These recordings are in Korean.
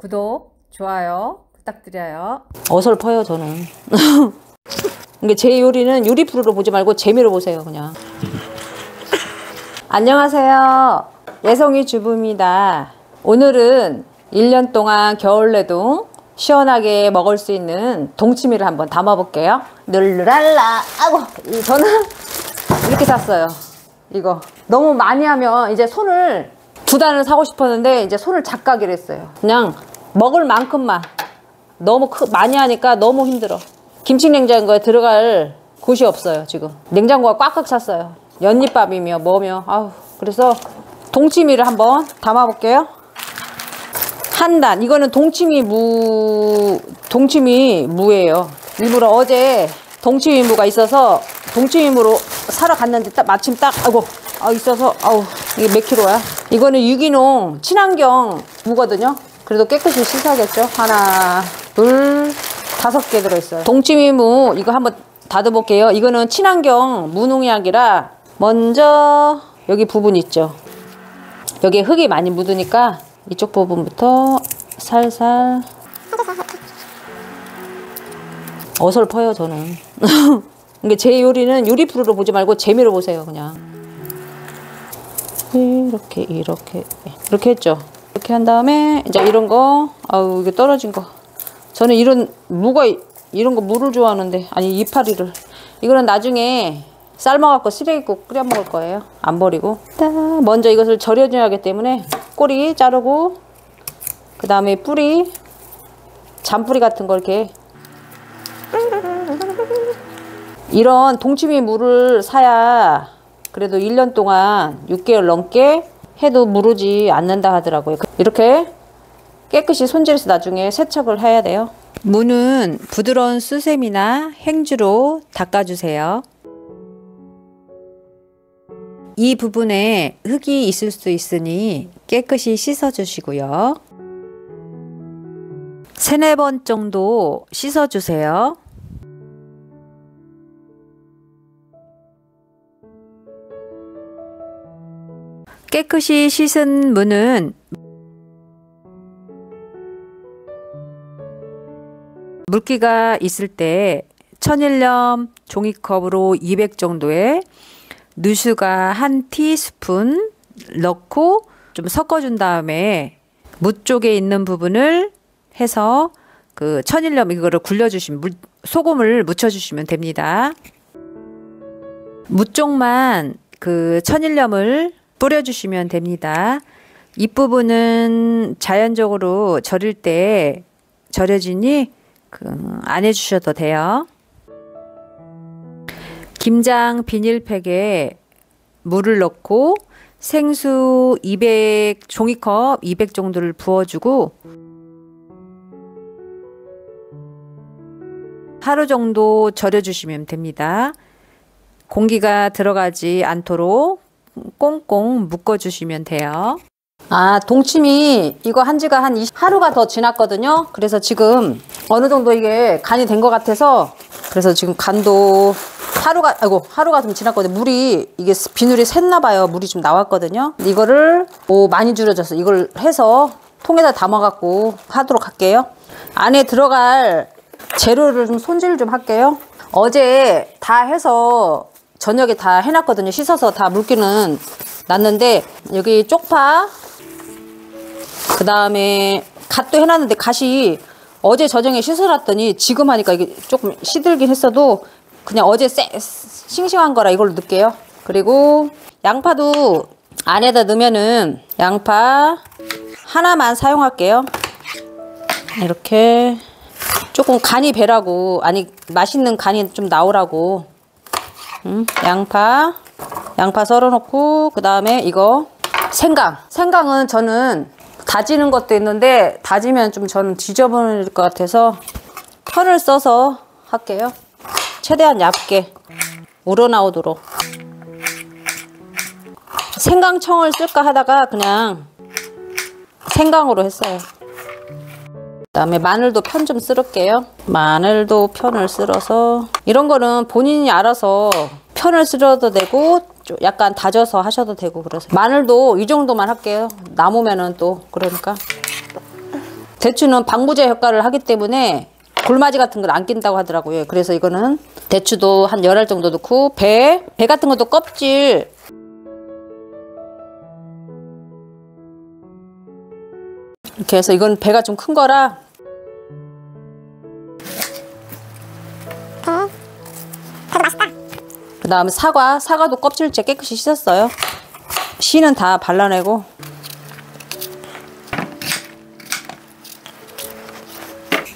구독, 좋아요 부탁드려요. 어설퍼요 저는. 이게 제 요리는 요리 프로로 보지 말고 재미로 보세요 그냥. 안녕하세요, 예송이 주부입니다. 오늘은 1년 동안 겨울내도 시원하게 먹을 수 있는 동치미를 한번 담아 볼게요. 룰루랄라. 아고, 저는 이렇게 샀어요. 이거 너무 많이 하면 이제 손을 2단을 사고 싶었는데 이제 손을 작가기로 했어요. 그냥 먹을 만큼만. 너무 많이 하니까 너무 힘들어. 김치 냉장고에 들어갈 곳이 없어요. 지금 냉장고가 꽉꽉 찼어요. 연잎밥이며 뭐며. 아우, 그래서 동치미를 한번 담아 볼게요. 한 단. 이거는 동치미 무예요. 일부러 어제 동치미 무가 있어서 동치미 무로 사러 갔는데 마침 아이고, 있어서, 이게 몇 킬로야? 이거는 유기농 친환경 무거든요. 그래도 깨끗이 씻어야겠죠. 하나, 둘, 5개 들어있어요. 동치미 무 이거 한번 닫아볼게요. 이거는 친환경 무농약이라 먼저 여기 부분 있죠. 여기에 흙이 많이 묻으니까 이쪽 부분부터 살살. 어설퍼요 저는. 이게 제 요리는 요리 프로로 보지 말고 재미로 보세요 그냥. 이렇게 했죠. 이렇게 한 다음에 이제 이런 거, 이게 떨어진 거. 저는 이런 이런 거 무를 좋아하는데, 아니 이파리를. 이거는 나중에 삶아갖고 쓰레기국 끓여 먹을 거예요. 안 버리고. 먼저 이것을 절여줘야 하기 때문에 꼬리 자르고, 그 다음에 뿌리, 잔뿌리 같은 거 이렇게. 이런 동치미 무를 사야 그래도 1년 동안 6개월 넘게 해도 무르지 않는다 하더라고요. 이렇게 깨끗이 손질해서 나중에 세척을 해야 돼요. 무는 부드러운 수세미나 행주로 닦아주세요. 이 부분에 흙이 있을 수 있으니 깨끗이 씻어주시고요. 3-4번 정도 씻어주세요. 깨끗이 씻은 무는 물기가 있을 때 천일염 종이컵으로 200 정도의 누수가 1티스푼 넣고 좀 섞어준 다음에 무 쪽에 있는 부분을 해서 그 천일염 이거를 굴려주시면 소금을 묻혀주시면 됩니다. 무 쪽만 그 천일염을 뿌려주시면 됩니다. 윗부분은 자연적으로 절일 때 절여지니 안 해주셔도 돼요. 김장 비닐팩에 물을 넣고 생수 200 종이컵 200 정도를 부어주고 하루 정도 절여주시면 됩니다. 공기가 들어가지 않도록 꽁꽁 묶어주시면 돼요. 동치미 이거 한 지가 한 하루가 더 지났거든요. 그래서 지금 어느 정도 이게 간이 된 것 같아서, 그래서 지금 간도 하루가 좀 지났거든요. 이게 비늘이 샜나 봐요. 물이 좀 나왔거든요. 이거를 많이 줄여져서 이걸 해서 통에다 담아 갖고 하도록 할게요. 안에 들어갈 재료를 좀 손질 좀 할게요. 어제 다 해서 저녁에 다 해놨거든요. 씻어서 다 물기는 났는데, 여기 쪽파, 그 다음에 갓도 해놨는데 갓이 어제 저녁에 씻어놨더니 지금 하니까 이게 조금 시들긴 했어도 그냥 어제 싱싱한 거라 이걸로 넣을게요. 그리고 양파도 안에다 넣으면은 양파 하나만 사용할게요. 이렇게 조금 간이 배라고, 아니 맛있는 간이 좀 나오라고. 양파 썰어 놓고, 그 다음에 이거 생강은 저는 다지는 것도 있는데 다지면 좀 저는 지저분할 것 같아서 편을 써서 할게요. 최대한 얇게 우러나오도록. 생강청을 쓸까 하다가 그냥 생강으로 했어요. 그 다음에 마늘도 편 좀 쓸을게요. 마늘도 편을 쓸어서, 이런 거는 본인이 알아서 편을 쓸어도 되고 약간 다져서 하셔도 되고. 그래서 마늘도 이 정도만 할게요. 남으면은 또 그러니까. 대추는 방부제 효과를 하기 때문에 골마지 같은 걸 안 낀다고 하더라고요. 그래서 이거는 대추도 한 10알 정도 넣고 배 같은 것도 껍질 이렇게 해서 이건 배가 좀 큰 거라 그 다음에 사과도 껍질째 깨끗이 씻었어요. 씨는 다 발라내고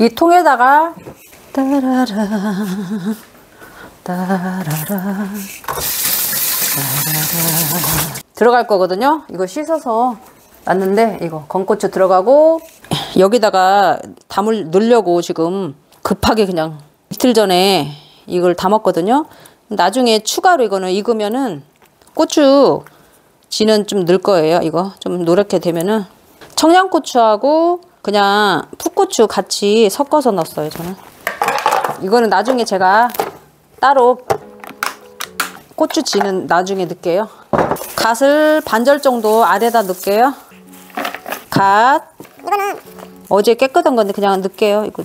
이 통에다가 따라라 따라라 들어갈 거거든요. 이거 씻어서 놨는데 이거 건고추 들어가고 여기다가 넣으려고 지금 급하게 그냥 이틀 전에 이걸 담았거든요. 나중에 추가로 이거는 익으면은 고추 지는 좀 넣을 거예요. 이거 좀 노랗게 되면은 청양고추하고 그냥 풋고추 같이 섞어서 넣었어요. 저는 이거는 나중에 제가 따로 고추지는 나중에 넣을게요. 갓을 반절 정도 아래다 넣을게요. 갓 이거는 어제 깨끗한 건데 그냥 넣을게요. 이거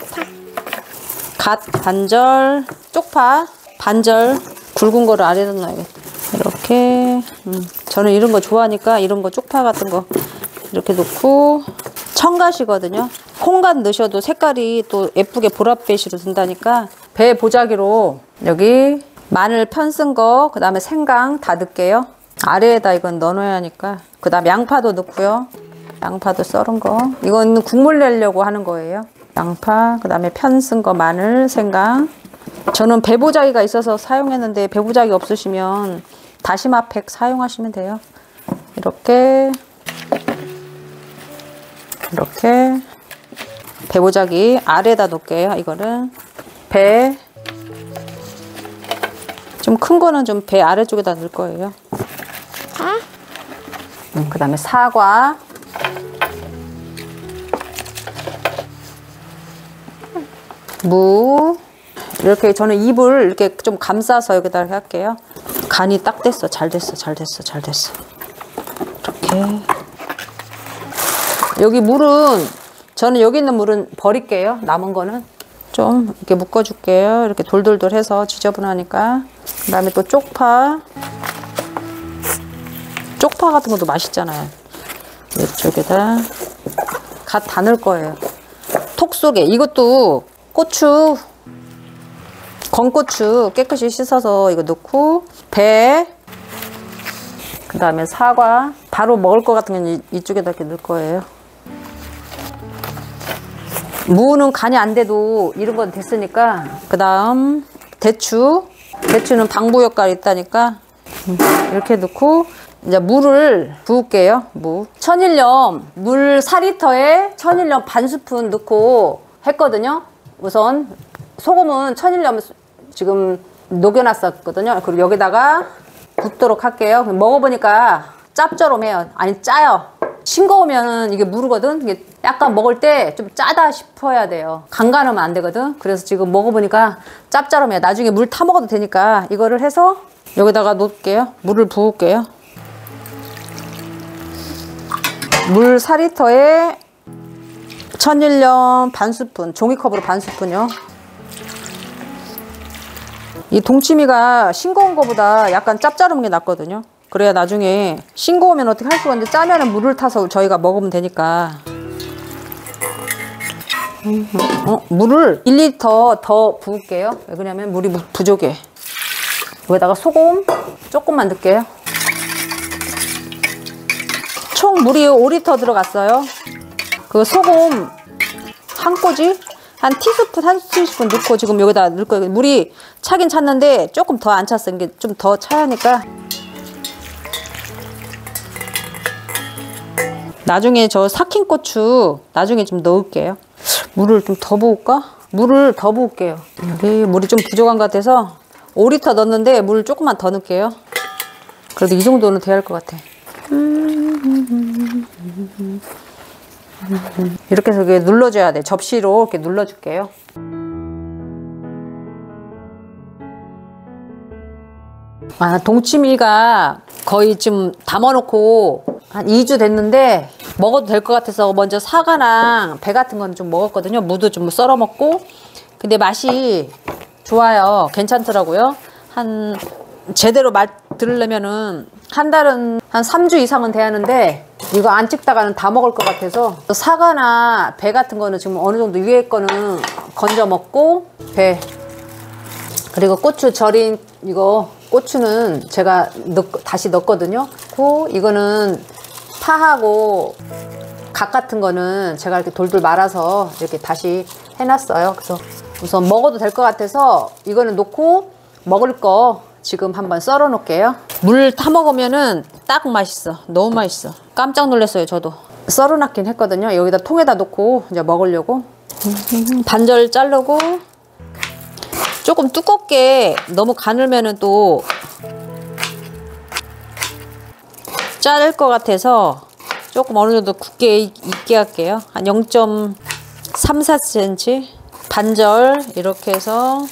갓 반절, 쪽파 반절 굵은 거를 아래다 넣어야겠다. 이렇게 저는 이런 거 좋아하니까 이런 거 쪽파 같은 거 이렇게 넣고 청갓이거든요. 콩갓 넣으셔도 색깔이 또 예쁘게 보랏빛으로 든다니까 배 보자기로 여기 마늘 편 쓴 거, 그 다음에 생강 다 넣을게요. 아래에다 이건 넣어놔야 하니까. 그 다음에 양파도 넣고요. 양파도 썰은 거. 이건 국물 내려고 하는 거예요. 양파, 그 다음에 편 쓴 거 마늘, 생강. 저는 배 보자기가 있어서 사용했는데 배 보자기 없으시면 다시마팩 사용하시면 돼요. 이렇게 배 보자기 아래에다 놓을게요. 이거는 배 좀 큰 거는 좀 배 아래쪽에다 넣을 거예요. 그 다음에 사과 무 이렇게 저는 잎을 이렇게 좀 감싸서 여기다 할게요. 간이 딱 됐어. 잘 됐어. 이렇게 여기 물은 저는 여기 있는 물은 버릴게요. 남은 거는 좀 이렇게 묶어줄게요. 이렇게 돌돌돌 해서 지저분하니까. 그 다음에 또 쪽파 같은 것도 맛있잖아요. 이쪽에다 갓 다 넣을 거예요. 톡 속에 이것도 고추 건고추 깨끗이 씻어서 이거 넣고 배 그 다음에 사과 바로 먹을 것 같은 건 이쪽에다 이렇게 넣을 거예요. 무는 간이 안 돼도 이런 건 됐으니까 그 다음 대추는 방부 효과가 있다니까 이렇게 넣고 이제 물을 부을게요. 천일염 물 4리터에 천일염 반 스푼 넣고 했거든요. 우선 소금은 천일염 지금 녹여놨었거든요. 그리고 여기다가 붓도록 할게요. 먹어보니까 짭조름해요. 아니 짜요. 싱거우면 이게 무르거든. 이게 약간 먹을 때 좀 짜다 싶어야 돼요. 간간하면 안 되거든. 그래서 지금 먹어보니까 짭짤해요. 나중에 물 타 먹어도 되니까 이거를 해서 여기다가 놓을게요. 물을 부을게요. 물 4리터에 천일염 반 스푼, 종이컵으로 반 스푼요. 이 동치미가 싱거운 거보다 약간 짭짤한 게 낫거든요. 그래야 나중에 싱거우면 어떻게 할 수가 있는데 짜면은 물을 타서 저희가 먹으면 되니까. 물을 1리터 더 부을게요. 왜 그러냐면 물이 부족해. 여기다가 소금 조금만 넣을게요. 총 물이 5리터 들어갔어요. 그 소금 한 꼬지? 한 티스푼, 한 티스푼 넣고 지금 여기다 넣을 거예요. 물이 차긴 찼는데 조금 더 안 찼어. 이게 좀 더 차야 하니까. 나중에 저 삭힌 고추 나중에 좀 넣을게요. 물을 좀 더 부을까? 물을 더 부을게요. 여기 물이 좀 부족한 것 같아서 5리터 넣었는데 물 조금만 더 넣을게요. 그래도 이 정도는 돼야 할 것 같아. 이렇게 해서 이렇게 눌러줘야 돼. 접시로 이렇게 눌러줄게요. 동치미가 거의 좀 담아놓고 한 2주 됐는데 먹어도 될 것 같아서 먼저 사과랑 배 같은 건 좀 먹었거든요. 무도 좀 썰어 먹고. 근데 맛이 좋아요. 괜찮더라고요. 한 제대로 맛 들으려면은 한 달은 한 3주 이상은 돼야 하는데 이거 안 찍다가는 다 먹을 것 같아서 사과나 배 같은 거는 지금 어느 정도 위에 거는 건져 먹고 배 그리고 고추 절인 이거 고추는 제가 다시 넣었거든요. 이거는 파하고 각 같은 거는 제가 이렇게 돌돌 말아서 이렇게 다시 해놨어요. 그래서 우선 먹어도 될 것 같아서 이거는 놓고 먹을 거 지금 한번 썰어 놓을게요. 물 타 먹으면은 딱 맛있어. 너무 맛있어. 깜짝 놀랐어요. 저도 썰어 놨긴 했거든요. 여기다 통에다 놓고 이제 먹으려고 반절 자르고 조금 두껍게 너무 가늘면은 또 자를 것 같아서 조금 어느 정도 굳게 익게 할게요. 한 0.34cm 반절 이렇게 해서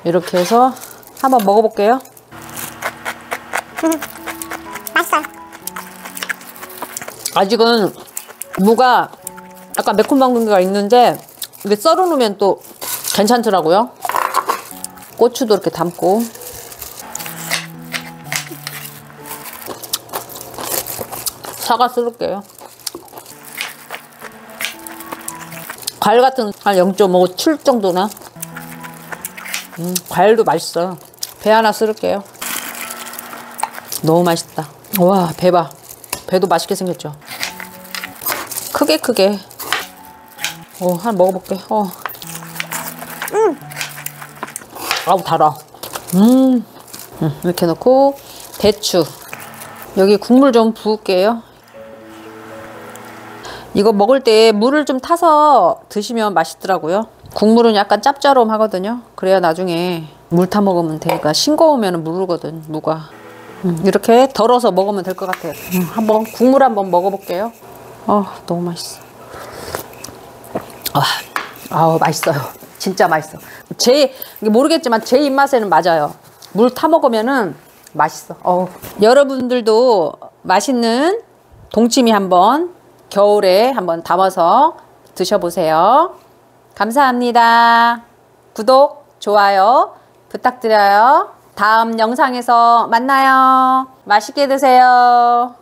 이렇게 해서 한번 먹어볼게요. 맛있어요. 아직은 무가 약간 매콤한 게 있는데 이게 썰어 놓으면 또 괜찮더라고요. 고추도 이렇게 담고 사과 썰을게요. 과일 같은 한 0.57 정도나. 과일도 맛있어요. 배 하나 썰을게요. 너무 맛있다. 와, 배 봐. 배도 맛있게 생겼죠. 크게. 하나 먹어볼게. 아우 달아. 이렇게 넣고 대추. 여기 국물 좀 부을게요. 이거 먹을 때 물을 좀 타서 드시면 맛있더라고요. 국물은 약간 짭짤하거든요. 그래야 나중에 물 타 먹으면 되니까 싱거우면 무르거든 무가. 이렇게 덜어서 먹으면 될 것 같아요. 한번 국물 한번 먹어볼게요. 너무 맛있어. 맛있어요. 진짜 맛있어. 모르겠지만 제 입맛에는 맞아요. 물 타 먹으면은 맛있어. 여러분들도 맛있는 동치미 한번 겨울에 한번 담아서 드셔보세요. 감사합니다. 구독, 좋아요 부탁드려요. 다음 영상에서 만나요. 맛있게 드세요.